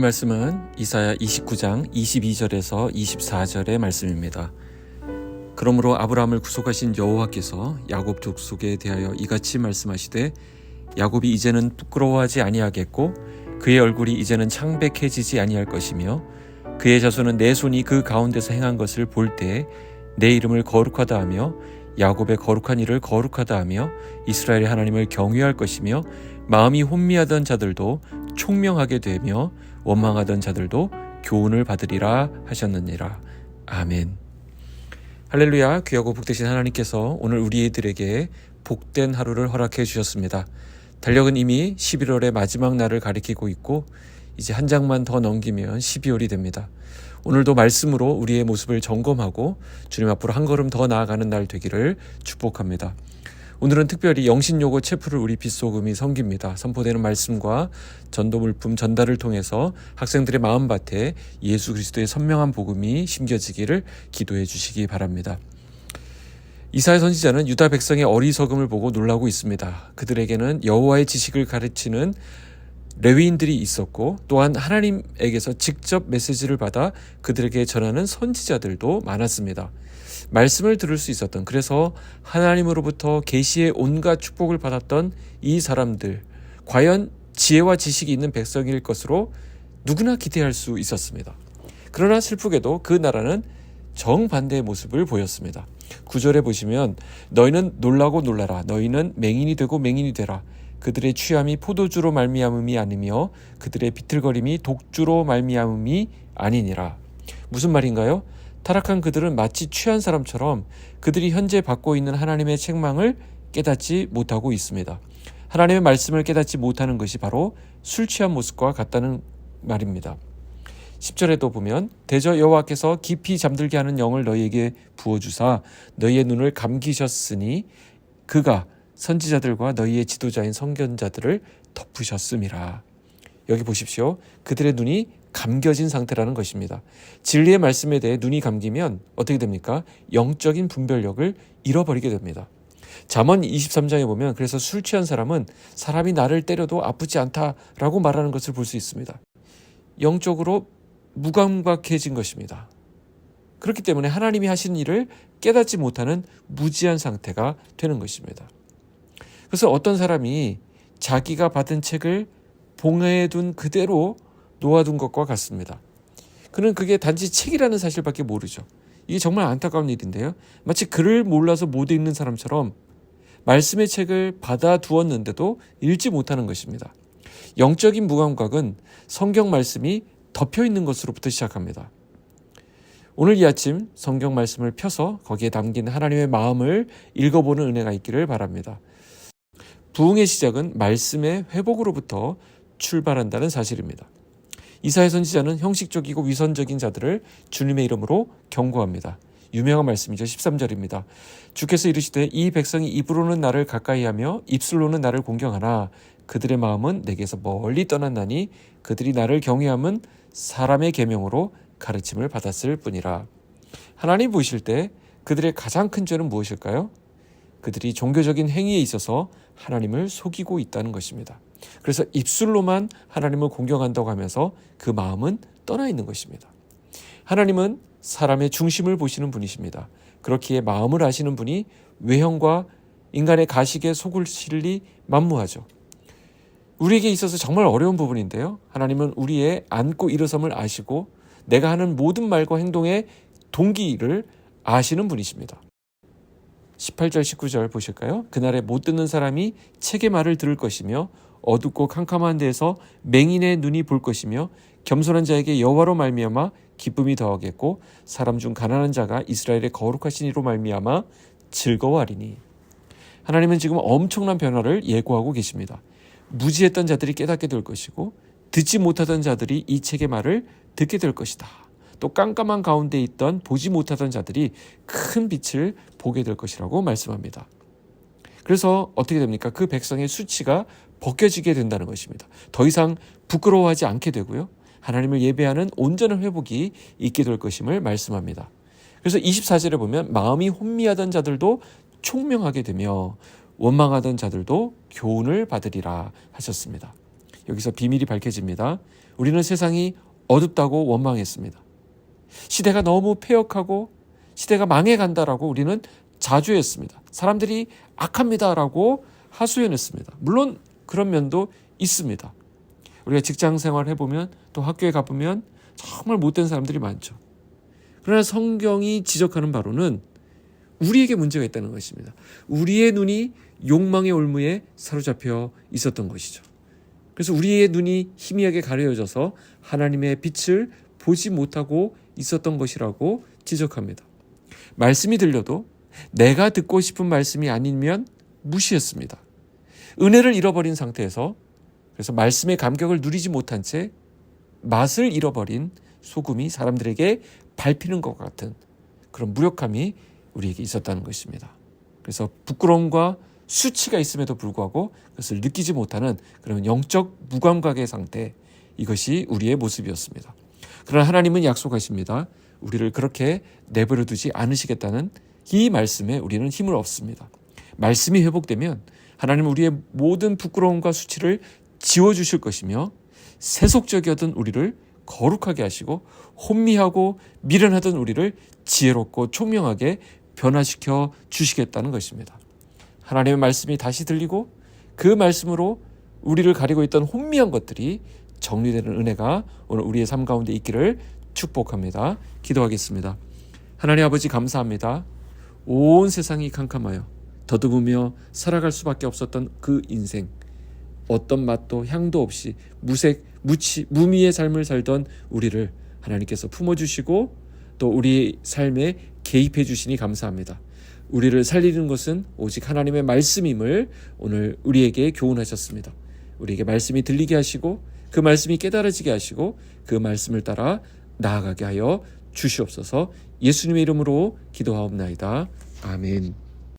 말씀은 이사야 29장 22절에서 24절의 말씀입니다. 그러므로 아브라함을 구속하신 여호와께서 야곱 족속에 대하여 이같이 말씀하시되 야곱이 이제는 부끄러워하지 아니하겠고 그의 얼굴이 이제는 창백해지지 아니할 것이며 그의 자손은 내 손이 그 가운데서 행한 것을 볼 때 내 이름을 거룩하다 하며 야곱의 거룩한 일을 거룩하다 하며 이스라엘의 하나님을 경외할 것이며 마음이 혼미하던 자들도 총명하게 되며 원망하던 자들도 교훈을 받으리라 하셨느니라. 아멘. 할렐루야. 귀하고 복되신 하나님께서 오늘 우리들에게 복된 하루를 허락해 주셨습니다. 달력은 이미 11월의 마지막 날을 가리키고 있고 이제 한 장만 더 넘기면 12월이 됩니다. 오늘도 말씀으로 우리의 모습을 점검하고 주님 앞으로 한 걸음 더 나아가는 날 되기를 축복합니다. 오늘은 특별히 영신요고 체프를 우리 빗소금이 섬깁니다. 선포되는 말씀과 전도물품 전달을 통해서 학생들의 마음밭에 예수 그리스도의 선명한 복음이 심겨지기를 기도해 주시기 바랍니다. 이사야 선지자는 유다 백성의 어리석음을 보고 놀라고 있습니다. 그들에게는 여호와의 지식을 가르치는 레위인들이 있었고 또한 하나님에게서 직접 메시지를 받아 그들에게 전하는 선지자들도 많았습니다. 말씀을 들을 수 있었던, 그래서 하나님으로부터 계시의 온갖 축복을 받았던 이 사람들, 과연 지혜와 지식이 있는 백성일 것으로 누구나 기대할 수 있었습니다. 그러나 슬프게도 그 나라는 정반대의 모습을 보였습니다. 9절에 보시면 너희는 놀라고 놀라라. 너희는 맹인이 되고 맹인이 되라. 그들의 취함이 포도주로 말미암음이 아니며 그들의 비틀거림이 독주로 말미암음이 아니니라. 무슨 말인가요? 타락한 그들은 마치 취한 사람처럼 그들이 현재 받고 있는 하나님의 책망을 깨닫지 못하고 있습니다. 하나님의 말씀을 깨닫지 못하는 것이 바로 술 취한 모습과 같다는 말입니다. 10절에도 보면 대저 여호와께서 깊이 잠들게 하는 영을 너희에게 부어주사 너희의 눈을 감기셨으니 그가 선지자들과 너희의 지도자인 선견자들을 덮으셨음이라. 여기 보십시오. 그들의 눈이 감겨진 상태라는 것입니다. 진리의 말씀에 대해 눈이 감기면 어떻게 됩니까? 영적인 분별력을 잃어버리게 됩니다. 잠언 23장에 보면 그래서 술 취한 사람은 사람이 나를 때려도 아프지 않다라고 말하는 것을 볼 수 있습니다. 영적으로 무감각해진 것입니다. 그렇기 때문에 하나님이 하신 일을 깨닫지 못하는 무지한 상태가 되는 것입니다. 그래서 어떤 사람이 자기가 받은 책을 봉해에 둔 그대로 놓아둔 것과 같습니다. 그는 그게 단지 책이라는 사실밖에 모르죠. 이게 정말 안타까운 일인데요. 마치 글을 몰라서 못 읽는 사람처럼 말씀의 책을 받아두었는데도 읽지 못하는 것입니다. 영적인 무감각은 성경 말씀이 덮여있는 것으로부터 시작합니다. 오늘 이 아침 성경 말씀을 펴서 거기에 담긴 하나님의 마음을 읽어보는 은혜가 있기를 바랍니다. 부흥의 시작은 말씀의 회복으로부터 출발한다는 사실입니다. 이사야 선지자는 형식적이고 위선적인 자들을 주님의 이름으로 경고합니다. 유명한 말씀이죠. 13절입니다. 주께서 이르시되 이 백성이 입으로는 나를 가까이하며 입술로는 나를 공경하나 그들의 마음은 내게서 멀리 떠났나니 그들이 나를 경외함은 사람의 계명으로 가르침을 받았을 뿐이라. 하나님 보실 때 그들의 가장 큰 죄는 무엇일까요? 그들이 종교적인 행위에 있어서 하나님을 속이고 있다는 것입니다. 그래서 입술로만 하나님을 공경한다고 하면서 그 마음은 떠나 있는 것입니다. 하나님은 사람의 중심을 보시는 분이십니다. 그렇기에 마음을 아시는 분이 외형과 인간의 가식에 속을 실리 만무하죠. 우리에게 있어서 정말 어려운 부분인데요. 하나님은 우리의 앉고 일어섬을 아시고 내가 하는 모든 말과 행동의 동기를 아시는 분이십니다. 18절 19절 보실까요? 그날에 못 듣는 사람이 책의 말을 들을 것이며 어둡고 캄캄한 데에서 맹인의 눈이 볼 것이며 겸손한 자에게 여호와로 말미암아 기쁨이 더하겠고 사람 중 가난한 자가 이스라엘의 거룩하신 이로 말미암아 즐거워하리니. 하나님은 지금 엄청난 변화를 예고하고 계십니다. 무지했던 자들이 깨닫게 될 것이고 듣지 못하던 자들이 이 책의 말을 듣게 될 것이다. 또 깜깜한 가운데 있던 보지 못하던 자들이 큰 빛을 보게 될 것이라고 말씀합니다. 그래서 어떻게 됩니까? 그 백성의 수치가 벗겨지게 된다는 것입니다. 더 이상 부끄러워하지 않게 되고요. 하나님을 예배하는 온전한 회복이 있게 될 것임을 말씀합니다. 그래서 24절에 보면 마음이 혼미하던 자들도 총명하게 되며 원망하던 자들도 교훈을 받으리라 하셨습니다. 여기서 비밀이 밝혀집니다. 우리는 세상이 어둡다고 원망했습니다. 시대가 너무 패역하고 시대가 망해간다라고 우리는 자주했습니다. 사람들이 악합니다라고 하소연했습니다. 물론 그런 면도 있습니다. 우리가 직장 생활 해보면 또 학교에 가보면 정말 못된 사람들이 많죠. 그러나 성경이 지적하는 바로는 우리에게 문제가 있다는 것입니다. 우리의 눈이 욕망의 올무에 사로잡혀 있었던 것이죠. 그래서 우리의 눈이 희미하게 가려져서 하나님의 빛을 보지 못하고 있었던 것이라고 지적합니다. 말씀이 들려도 내가 듣고 싶은 말씀이 아니면 무시했습니다. 은혜를 잃어버린 상태에서 그래서 말씀의 감격을 누리지 못한 채 맛을 잃어버린 소금이 사람들에게 밟히는 것 같은 그런 무력함이 우리에게 있었다는 것입니다. 그래서 부끄러움과 수치가 있음에도 불구하고 그것을 느끼지 못하는 그런 영적 무감각의 상태, 이것이 우리의 모습이었습니다. 그러나 하나님은 약속하십니다. 우리를 그렇게 내버려 두지 않으시겠다는 이 말씀에 우리는 힘을 얻습니다. 말씀이 회복되면 하나님은 우리의 모든 부끄러움과 수치를 지워주실 것이며 세속적이었던 우리를 거룩하게 하시고 혼미하고 미련하던 우리를 지혜롭고 총명하게 변화시켜 주시겠다는 것입니다. 하나님의 말씀이 다시 들리고 그 말씀으로 우리를 가리고 있던 혼미한 것들이 정리되는 은혜가 오늘 우리의 삶 가운데 있기를 축복합니다. 기도하겠습니다. 하나님 아버지 감사합니다. 온 세상이 캄캄하여 더듬으며 살아갈 수밖에 없었던 그 인생, 어떤 맛도 향도 없이 무미의 삶을 살던 우리를 하나님께서 품어주시고 또 우리 삶에 개입해 주시니 감사합니다. 우리를 살리는 것은 오직 하나님의 말씀임을 오늘 우리에게 교훈하셨습니다. 우리에게 말씀이 들리게 하시고 그 말씀이 깨달아지게 하시고 그 말씀을 따라 나아가게 하여 주시옵소서. 예수님의 이름으로 기도하옵나이다. 아멘.